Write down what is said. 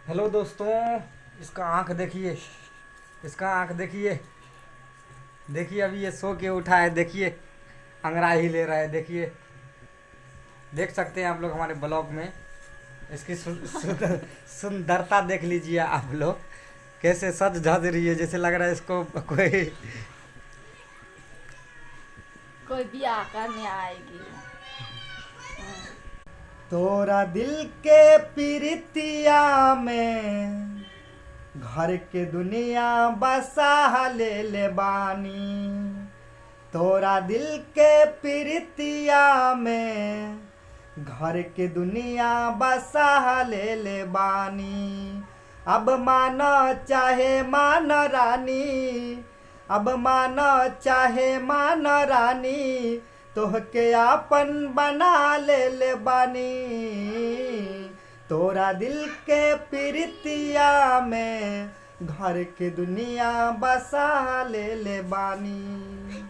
Hello दोस्तों। इसका आंख देखिए। इसका आंख देखिए। देखिए अभी ये सो के उठा है। देखिए अंगड़ाई ले रहा है। देखिए देख सकते हैं आप लोग हमारे ब्लॉग में। इसकी सुंदरता देख लीजिए आप लोग। कैसे सज धज रही है, जैसे लग रहा है इसको कोई। कोई ब्याह करने आएगी। तोरा दिल के प्रीतिया में घर के दुनिया बसा ले बानी। तोरा दिल के प्रीतिया में घर के दुनिया बसा ले बानी। अब मानो चाहे मान रानी, अब मानो चाहे मान रानी, तोहके आपन बना ले बानी। तोरा दिल के प्रीतिया में घर के दुनिया बसा ले बानी।